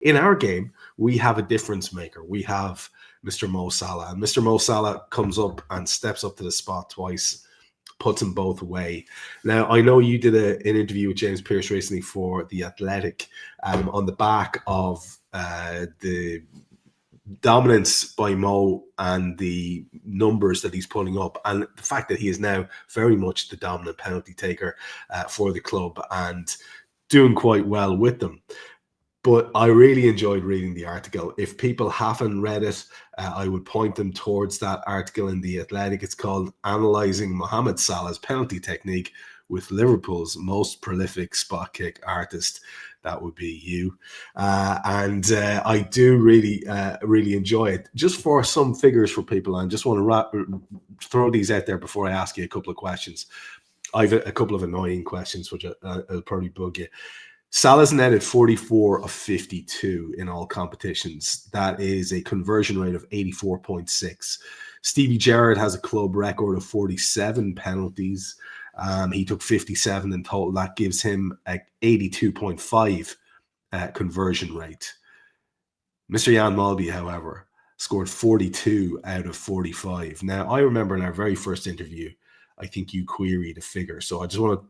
In our game, we have a difference maker. We have Mr. Mo Salah. And Mr. Mo Salah comes up and steps up to the spot twice, puts them both away. Now, I know you did an interview with James Pearce recently for The Athletic on the back of the dominance by Mo and the numbers that he's pulling up, and the fact that he is now very much the dominant penalty taker for the club and doing quite well with them. But I really enjoyed reading the article. If people haven't read it, I would point them towards that article in The Athletic. It's called Analysing Mohamed Salah's Penalty Technique with Liverpool's Most Prolific Spot Kick Artist. That would be you. And I do really enjoy it. Just for some figures for people, I just want to throw these out there before I ask you a couple of questions. I have a couple of annoying questions, which I'll probably bug you. Salah's netted 44 of 52 in all competitions. That is a conversion rate of 84.6. Stevie Gerrard has a club record of 47 penalties. He took 57 in total. That gives him an 82.5 conversion rate. Mr. Jan Molby, however, scored 42 out of 45. Now, I remember in our very first interview, I think you queried a figure. So I just want to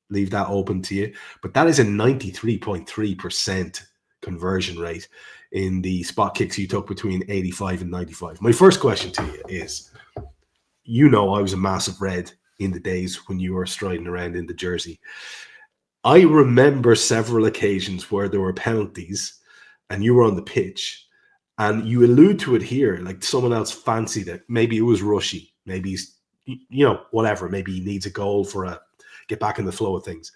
leave that open to you. But that is a 93.3% conversion rate in the spot kicks you took between 85 and 95. My first question to you is, I was a massive red in the days when you were striding around in the jersey. I remember several occasions where there were penalties and you were on the pitch, and you allude to it here, like someone else fancied it. Maybe it was rushy. Maybe he's, whatever. Maybe he needs a goal for get back in the flow of things.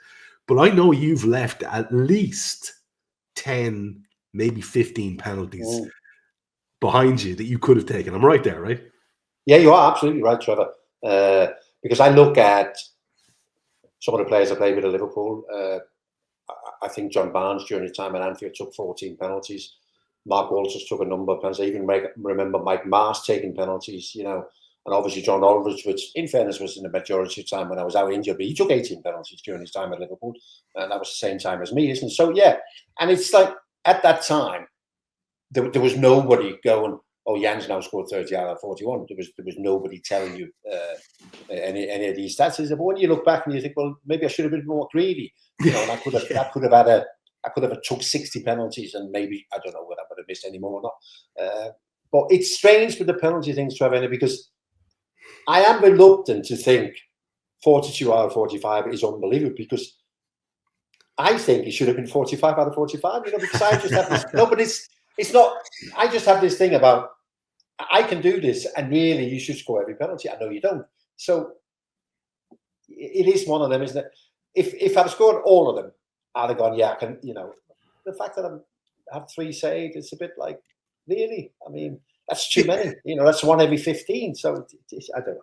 But I know you've left at least 10, maybe 15 penalties behind you that you could have taken. I'm right there, right? Yeah, you are absolutely right, Trevor. Because I look at some of the players I played with at Liverpool. I think John Barnes during his time at Anfield took 14 penalties. Mark Walters took a number of penalties. I even remember Mike Mars taking penalties, and obviously John Aldridge, which in fairness was in the majority of the time when I was out injured, but he took 18 penalties during his time at Liverpool. And that was the same time as me, isn't it? So, yeah. And it's like, at that time, there was nobody going, oh, Jan's now scored 30 out of 41. There was nobody telling you any of these stats. But when you look back and you think, well, maybe I should have been more greedy. And I could have took 60 penalties, and maybe, I don't know whether I would have missed any more or not. But it's strange with the penalty things, Trevor, because I am reluctant to think 42 out of 45 is unbelievable, because I think it should have been 45 out of 45, because I just have this. No, but it's not. I just have this thing about, I can do this, and really you should score every penalty. I know you don't. So it is one of them, isn't it? If I'd scored all of them, I'd have gone, yeah, I can, the fact that I have 3 saved, it's a bit like, really? I mean, that's too many. That's 1 every 15. So I don't know.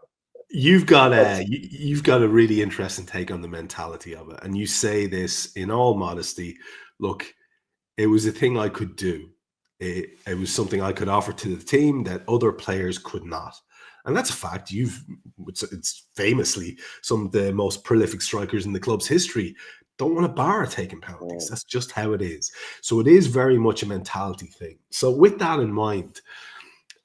You've got a really interesting take on the mentality of it, and you say this in all modesty. Look, it was a thing I could do. It was something I could offer to the team that other players could not, and that's a fact. It's famously some of the most prolific strikers in the club's history don't want to bar taking penalties. That's just how it is. So it is very much a mentality thing. So with that in mind,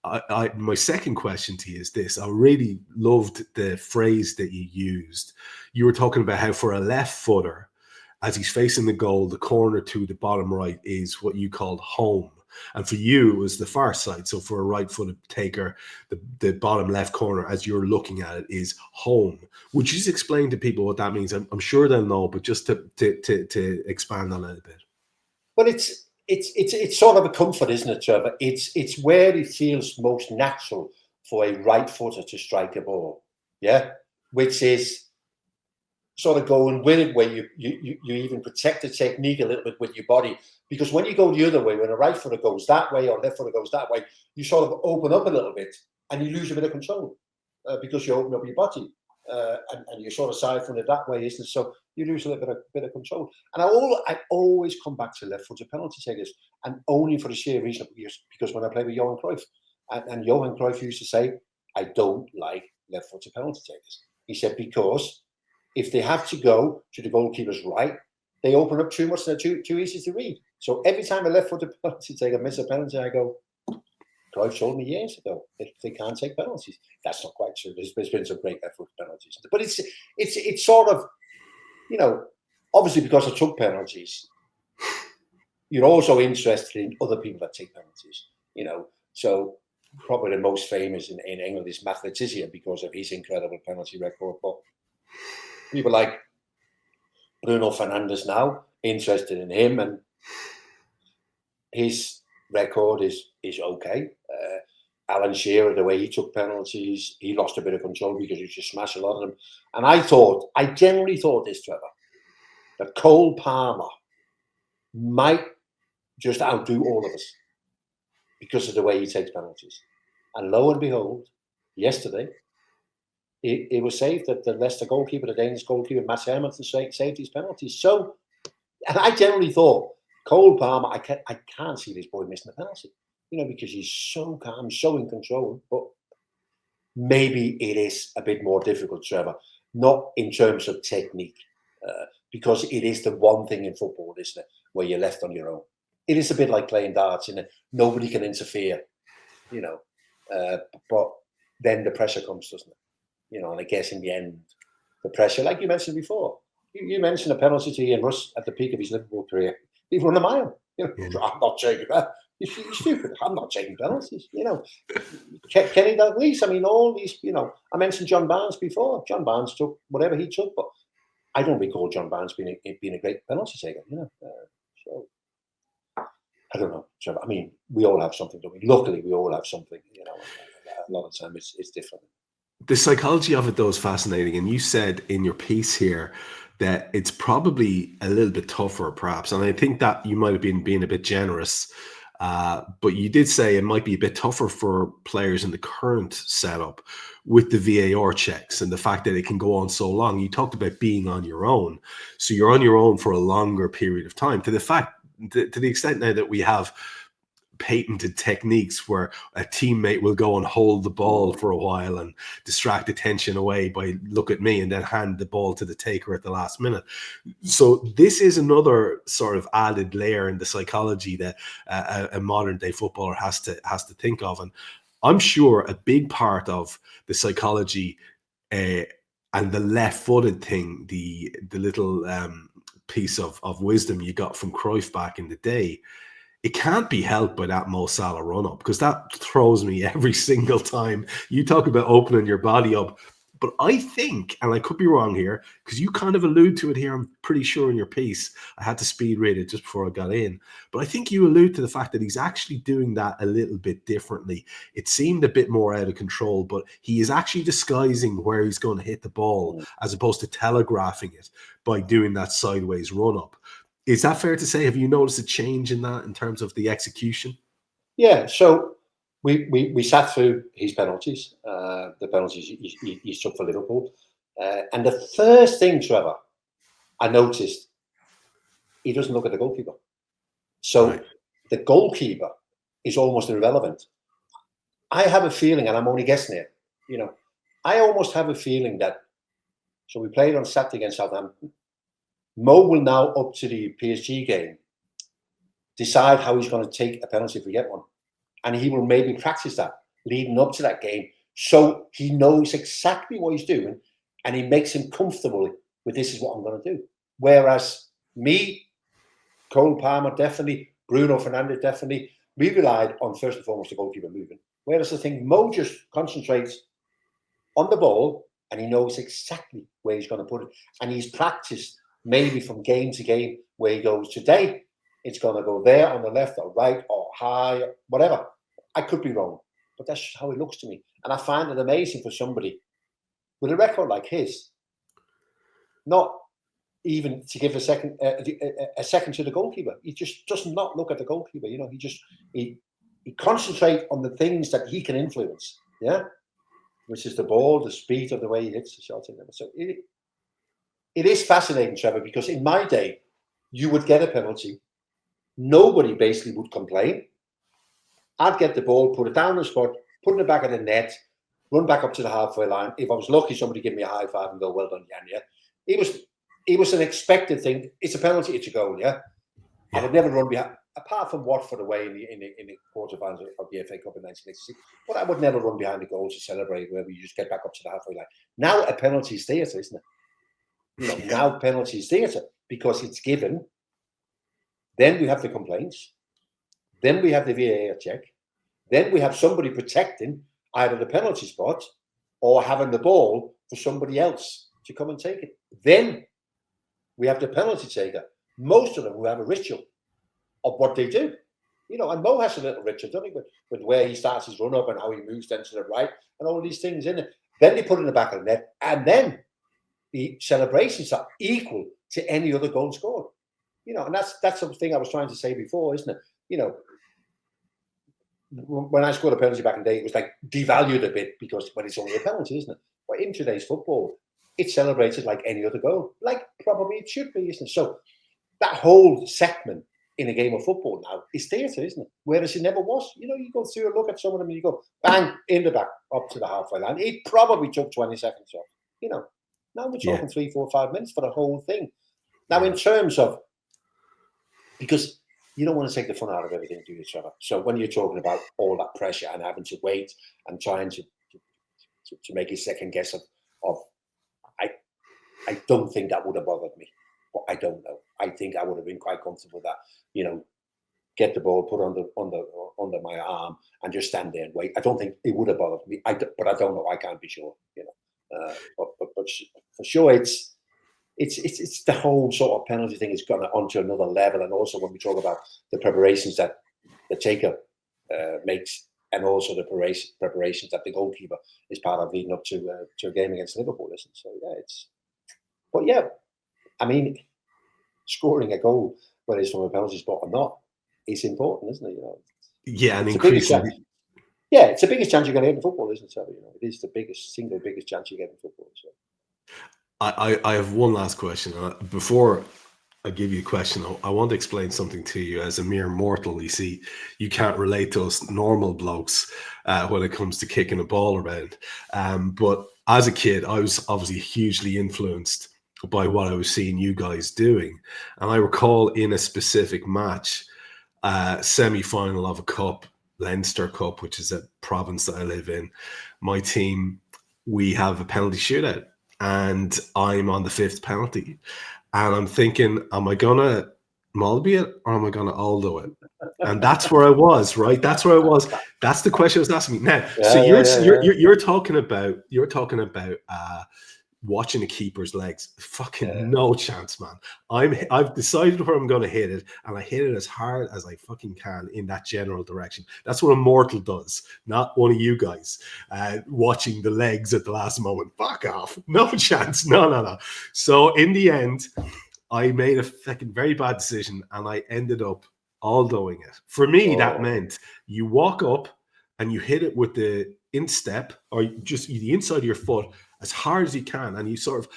my second question to you is this. I really loved the phrase that you used. You were talking about how for a left footer, as he's facing the goal, the corner to the bottom right is what you called home. And for you, it was the far side. So for a right-footed taker, the bottom left corner, as you're looking at it, is home. Would you just explain to people what that means? I'm sure they'll know, but just to expand on it a bit. Well, it's sort of a comfort, isn't it, Trevor? It's where it feels most natural for a right footer to strike a ball, yeah, which is sort of going with it, where you even protect the technique a little bit with your body. Because when you go the other way, when a right footer goes that way or left footer goes that way, you sort of open up a little bit and you lose a bit of control because you open up your body and you sort of side from it that way, isn't it? So you lose a little bit of control. And I always come back to left-footed penalty takers, and only for the sheer reason because when I played with Johan Cruyff, and Johan Cruyff used to say, I don't like left-footed penalty takers. He said, because if they have to go to the goalkeeper's right, they open up too much and they're too easy to read. So every time a left-footed penalty taker miss a penalty, I go, Cruyff told me years ago they can't take penalties. That's not quite true. There's been some great left-footed penalties, but it's sort of, you know, obviously because I took penalties, you're also interested in other people that take penalties, you know. So probably the most famous in England is Matt Letizia because of his incredible penalty record. But people like Bruno Fernandes now interested in him, and his record is okay. Alan Shearer, the way he took penalties, he lost a bit of control because he used to smash a lot of them. And I generally thought this, Trevor, that Cole Palmer might just outdo all of us because of the way he takes penalties. And lo and behold, yesterday, it was saved that the Leicester goalkeeper, the Danish goalkeeper, Mads Hermansen, saved his penalties. So, and I generally thought, Cole Palmer, I can't see this boy missing a penalty, you know, because he's so calm, so in control. But maybe it is a bit more difficult, Trevor, not in terms of technique, because it is the one thing in football, isn't it, where you're left on your own. It is a bit like playing darts, and nobody can interfere, you know. But then the pressure comes, doesn't it? You know, and I guess in the end, the pressure, like you mentioned before, you mentioned a penalty to Ian Russ at the peak of his Liverpool career. He'd run a mile. You know, I'm not taking that. You're stupid. I'm not taking penalties. You know, Kenny Dalglish. I mean, all these. You know, I mentioned John Barnes before. John Barnes took whatever he took, but I don't recall John Barnes being a great penalty taker. You know, so I don't know. Trevor. I mean, we all have something, don't we? Luckily, we all have something. You know, a lot of the time it's different. The psychology of it, though, is fascinating. And you said in your piece here that it's probably a little bit tougher, perhaps. And I think that you might have been being a bit generous. But you did say it might be a bit tougher for players in the current setup with the VAR checks and the fact that it can go on so long. You talked about being on your own. So you're on your own for a longer period of time. To the extent now that we have patented techniques where a teammate will go and hold the ball for a while and distract attention away by look at me and then hand the ball to the taker at the last minute. So this is another sort of added layer in the psychology that a modern day footballer has to think of. And I'm sure a big part of the psychology and the left-footed thing, the little piece of wisdom you got from Cruyff back in the day, it can't be helped by that Mo Salah run-up, because that throws me every single time. You talk about opening your body up. But I think, and I could be wrong here, because you kind of allude to it here, I'm pretty sure in your piece, I had to speed read it just before I got in, but I think you allude to the fact that he's actually doing that a little bit differently. It seemed a bit more out of control, but he is actually disguising where he's going to hit the ball as opposed to telegraphing it by doing that sideways run-up. Is that fair to say? Have you noticed a change in that in terms of the execution? Yeah, so we sat through his penalties, the penalties he took for Liverpool. And the first thing, Trevor, I noticed, he doesn't look at the goalkeeper. So right. The goalkeeper is almost irrelevant. I have a feeling, and I'm only guessing here, you know, I almost have a feeling that, so we played on Saturday against Southampton. Mo will now, up to the PSG game, decide how he's going to take a penalty if we get one. And he will maybe practice that leading up to that game, so he knows exactly what he's doing and he makes him comfortable with this is what I'm going to do. Whereas me, Cole Palmer, definitely, Bruno Fernandes, definitely, we relied on first and foremost the goalkeeper moving. Whereas I think Mo just concentrates on the ball and he knows exactly where he's going to put it. And he's practiced maybe from game to game where he goes, today it's going to go there on the left or right or high, whatever. I could be wrong, but that's how it looks to me. And I find it amazing for somebody with a record like his, not even to give a second to the goalkeeper. He just does not look at the goalkeeper. You know, he concentrates on the things that he can influence. Yeah, which is the ball, the speed of the way he hits the shot. So it is fascinating, Trevor, because in my day, you would get a penalty. Nobody basically would complain. I'd get the ball, put it down the spot, put it in the back of the net, run back up to the halfway line. If I was lucky, somebody give me a high five and go, well done, Jan. Yeah. it was an expected thing. It's a penalty, it's a goal, yeah? I would never run behind, apart from Watford away in the quarterfinals of the FA Cup in 1986. But I would never run behind the goal to celebrate where you just get back up to the halfway line. Now a penalty is theatre, isn't it? Now penalty is theatre because it's given. Then we have the complaints. Then we have the VAR check. Then we have somebody protecting either the penalty spot or having the ball for somebody else to come and take it. Then we have the penalty taker. Most of them who have a ritual of what they do. And Mo has a little ritual, doesn't he, with where he starts his run up and how he moves then to the right and all these things in it. Then they put it in the back of the net, and then the celebrations are equal to any other goal scored. And that's something I was trying to say before, isn't it? When I scored a penalty back in the day, it was like devalued a bit because it's only a penalty, isn't it? But in today's football, it's celebrated like any other goal, like probably it should be, isn't it? So that whole segment in a game of football now is theatre, isn't it? Whereas it never was. You go through and look at some of them and you go, bang, in the back, up to the halfway line. It probably took 20 seconds off. Now we're talking 3, 4, 5 minutes for the whole thing. Now, in terms of, because you don't want to take the fun out of everything, do you, Trevor? So when you're talking about all that pressure and having to wait and trying to make a second guess of I don't think that would have bothered me, but I don't know. I think I would have been quite comfortable with that. Get the ball put under my arm and just stand there and wait. I don't think it would have bothered me. But I don't know. I can't be sure. But for sure, it's the whole sort of penalty thing has gone onto another level. And also when we talk about the preparations that the taker makes, and also the preparations that the goalkeeper is part of leading up to a game against Liverpool, isn't it? So but yeah, I mean, scoring a goal, whether it's from a penalty spot or not, is important, isn't it? Yeah, and increasingly. It's the biggest chance you're going to get in football, isn't it? So, it is the single biggest chance you get in football. So. I have one last question. Before I give you a question, I want to explain something to you. As a mere mortal, you see, you can't relate to us normal blokes when it comes to kicking a ball around. But as a kid, I was obviously hugely influenced by what I was seeing you guys doing. And I recall in a specific match, semi-final of a cup, Leinster Cup, which is a province that I live in, my team, we have a penalty shootout and I'm on the 5th penalty. And I'm thinking, am I going to Molby it or am I going to Aldo it? And that's where I was, right? That's where I was. That's the question I was asking me. Now, you're talking about watching the keeper's legs. Fucking no chance, man. I've decided where I'm going to hit it, and I hit it as hard as I fucking can in that general direction. That's what a mortal does, not one of you guys watching the legs at the last moment. Fuck off. No chance. No. So in the end, I made a fucking very bad decision, and I ended up Aldoing it. For me, that meant you walk up and you hit it with the instep or just the inside of your foot as hard as you can, and you sort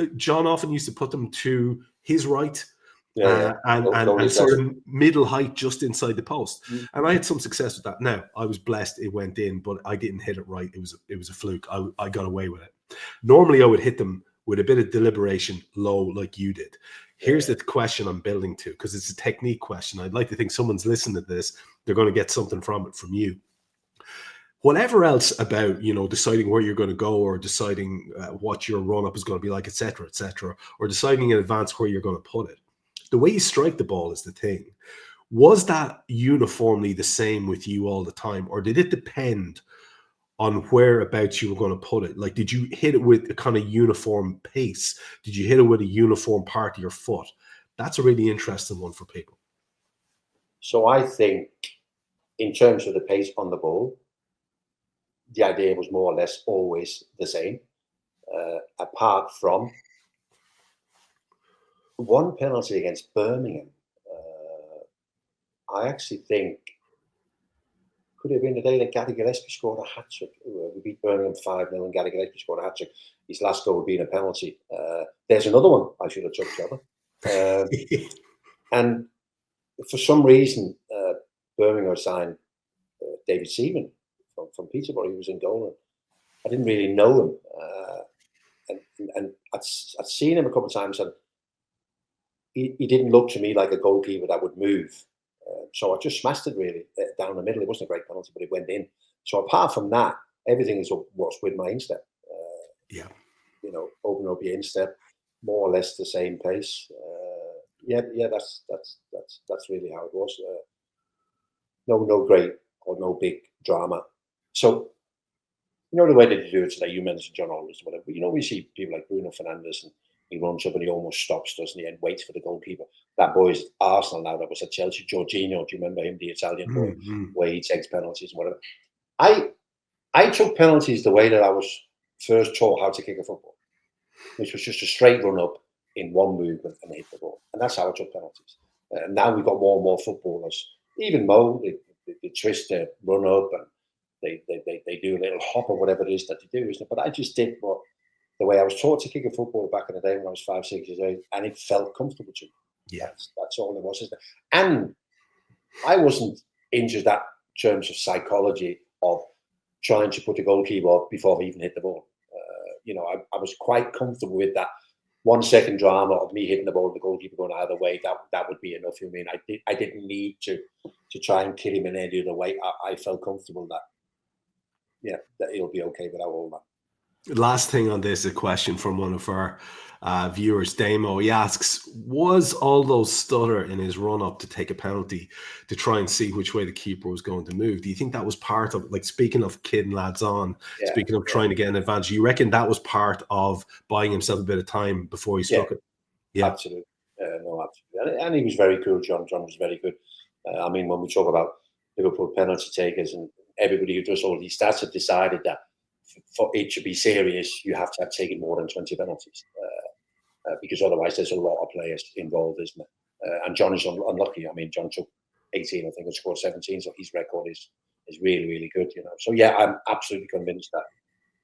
of, John often used to put them to his right and sort of middle height just inside the post. And I had some success with that. Now, I was blessed it went in, but I didn't hit it right. It was a fluke. I got away with it. Normally, I would hit them with a bit of deliberation low like you did. Here's the question I'm building to, because it's a technique question. I'd like to think someone's listening to this. They're going to get something from it from you. Whatever else about, deciding where you're going to go or deciding what your run-up is going to be like, et cetera, or deciding in advance where you're going to put it. The way you strike the ball is the thing. Was that uniformly the same with you all the time, or did it depend on whereabouts you were going to put it? Like, did you hit it with a kind of uniform pace? Did you hit it with a uniform part of your foot? That's a really interesting one for people. So I think in terms of the pace on the ball, the idea was more or less always the same, apart from one penalty against Birmingham. I actually think could have been the day that Gary Gillespie scored a hat-trick. We beat Birmingham 5-0 and Gary Gillespie scored a hat-trick. His last goal would be a penalty. There's another one I should have took, Trevor. And for some reason, Birmingham signed David Seaman from Peterborough. He was in goal. I didn't really know him. and I'd seen him a couple of times, and he didn't look to me like a goalkeeper that would move. So I just smashed it really down the middle. It wasn't a great penalty, but it went in. So apart from that, everything was with my instep. Yeah. You know, open up your instep, more or less the same pace. That's really how it was. No great or no big drama. So, you know, the way that you do it today, you mentioned John Aldridge, whatever. You know, we see people like Bruno Fernandes, and he runs up and he almost stops, doesn't he, and waits for the goalkeeper. That boy's Arsenal now. That was at Chelsea. Jorginho, do you remember him, the Italian boy, where he takes penalties and whatever. I took penalties the way that I was first taught how to kick a football, which was just a straight run up in one movement and hit the ball. And that's how I took penalties. And now we've got more and more footballers, even Mo, they twist their run up and they do a little hop or whatever it is that they do, isn't it? But I just did the way I was taught to kick a football back in the day when I was 5, 6 years old, and it felt comfortable to me. Yeah. That's all it was, isn't it? And I wasn't into that terms of psychology of trying to put the goalkeeper up before he even hit the ball. You know, I was quite comfortable with that 1 second drama of me hitting the ball and the goalkeeper going either way. That would be enough for me. And I didn't need to try and kill him in any other way. I felt comfortable that it'll be okay without all that. Last thing on this, a question from one of our viewers, Damo. He asks, was Aldo's stutter in his run-up to take a penalty to try and see which way the keeper was going to move? Do you think that was part of, like, speaking of kidding lads on, speaking of trying to get an advantage, you reckon that was part of buying himself a bit of time before he struck it? Yeah, absolutely. No, absolutely. And he was very cool, John. John was very good. I mean, when we talk about Liverpool penalty takers, and everybody who does all these stats have decided that for it to be serious, you have to have taken more than 20 penalties. Because otherwise there's a lot of players involved, isn't it? And John is unlucky. I mean, John took 18, I think, and scored 17, so his record is really, really good, you know. So, yeah, I'm absolutely convinced that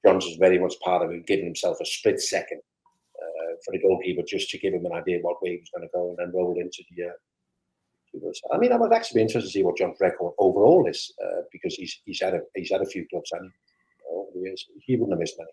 John's is very much part of him giving himself a split second for the goalkeeper just to give him an idea what way he was going to go, and then roll into the I mean, I would actually be interested to see what John's record overall is, because he's had a few clubs, and over the years he wouldn't have missed many.